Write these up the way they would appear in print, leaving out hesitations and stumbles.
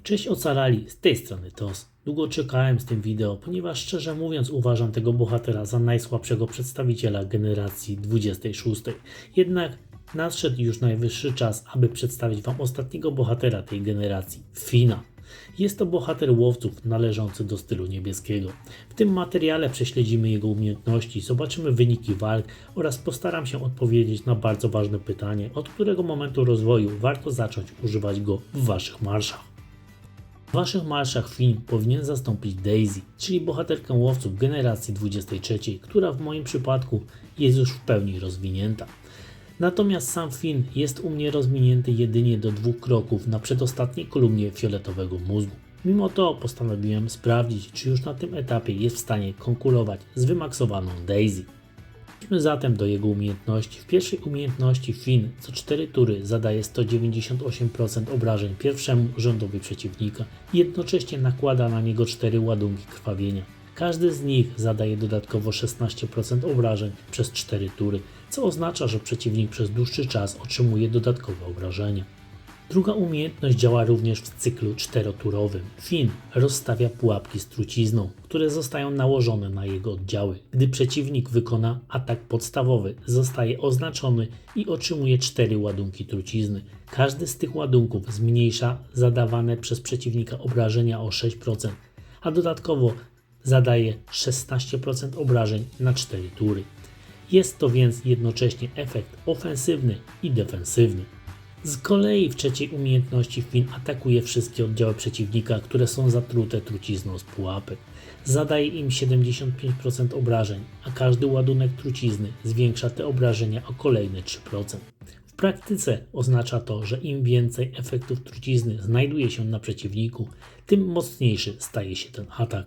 Cześć ocalali, z tej strony TOS. Długo czekałem z tym wideo, ponieważ szczerze mówiąc uważam tego bohatera za najsłabszego przedstawiciela generacji 26. Jednak nadszedł już najwyższy czas, aby przedstawić Wam ostatniego bohatera tej generacji, Fina. Jest to bohater łowców należący do stylu niebieskiego. W tym materiale prześledzimy jego umiejętności, zobaczymy wyniki walk oraz postaram się odpowiedzieć na bardzo ważne pytanie, od którego momentu rozwoju warto zacząć używać go w Waszych marszach. W Waszych marszach Finn powinien zastąpić Daisy, czyli bohaterkę łowców generacji 23, która w moim przypadku jest już w pełni rozwinięta. Natomiast sam Finn jest u mnie rozwinięty jedynie do 2 kroków na przedostatniej kolumnie fioletowego mózgu. Mimo to postanowiłem sprawdzić, czy już na tym etapie jest w stanie konkurować z wymaksowaną Daisy. Przejdźmy zatem do jego umiejętności. W pierwszej umiejętności Finn co 4 tury zadaje 198% obrażeń pierwszemu rządowi przeciwnika i jednocześnie nakłada na niego 4 ładunki krwawienia. Każdy z nich zadaje dodatkowo 16% obrażeń przez 4 tury, co oznacza, że przeciwnik przez dłuższy czas otrzymuje dodatkowe obrażenia. Druga umiejętność działa również w cyklu 4-turowym. Finn rozstawia pułapki z trucizną, które zostają nałożone na jego oddziały. Gdy przeciwnik wykona atak podstawowy, zostaje oznaczony i otrzymuje 4 ładunki trucizny. Każdy z tych ładunków zmniejsza zadawane przez przeciwnika obrażenia o 6%, a dodatkowo zadaje 16% obrażeń na 4 tury. Jest to więc jednocześnie efekt ofensywny i defensywny. Z kolei w trzeciej umiejętności Finn atakuje wszystkie oddziały przeciwnika, które są zatrute trucizną z pułapek. Zadaje im 75% obrażeń, a każdy ładunek trucizny zwiększa te obrażenia o kolejne 3%. W praktyce oznacza to, że im więcej efektów trucizny znajduje się na przeciwniku, tym mocniejszy staje się ten atak.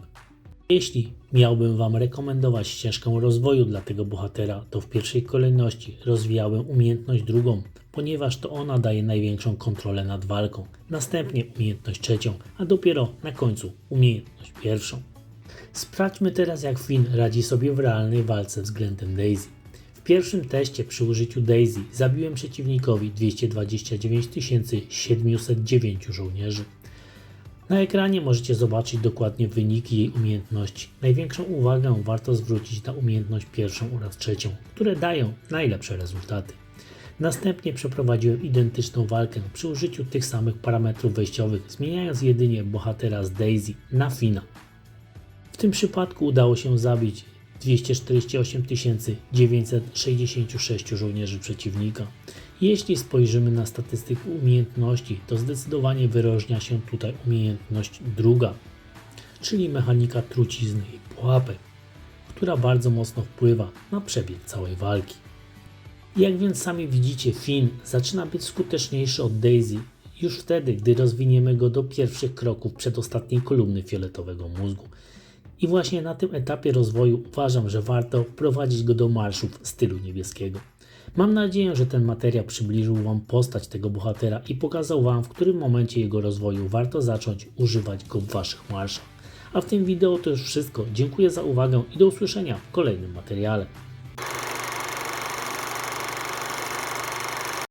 Jeśli miałbym Wam rekomendować ścieżkę rozwoju dla tego bohatera, to w pierwszej kolejności rozwijałem umiejętność drugą, ponieważ to ona daje największą kontrolę nad walką, następnie umiejętność trzecią, a dopiero na końcu umiejętność pierwszą. Sprawdźmy teraz, jak Finn radzi sobie w realnej walce względem Daisy. W pierwszym teście przy użyciu Daisy zabiłem przeciwnikowi 229 709 żołnierzy. Na ekranie możecie zobaczyć dokładnie wyniki jej umiejętności. Największą uwagę warto zwrócić na umiejętność pierwszą oraz trzecią, które dają najlepsze rezultaty. Następnie przeprowadziłem identyczną walkę przy użyciu tych samych parametrów wejściowych, zmieniając jedynie bohatera z Daisy na Finna. W tym przypadku udało się zabić 248 966 żołnierzy przeciwnika. Jeśli spojrzymy na statystykę umiejętności, to zdecydowanie wyróżnia się tutaj umiejętność druga, czyli mechanika trucizny i pułapek, która bardzo mocno wpływa na przebieg całej walki. Jak więc sami widzicie, Finn zaczyna być skuteczniejszy od Daisy już wtedy, gdy rozwiniemy go do pierwszych kroków przedostatniej kolumny fioletowego mózgu. I właśnie na tym etapie rozwoju uważam, że warto wprowadzić go do marszów stylu niebieskiego. Mam nadzieję, że ten materiał przybliżył Wam postać tego bohatera i pokazał Wam, w którym momencie jego rozwoju warto zacząć używać go w Waszych marszach. A w tym wideo to już wszystko. Dziękuję za uwagę i do usłyszenia w kolejnym materiale.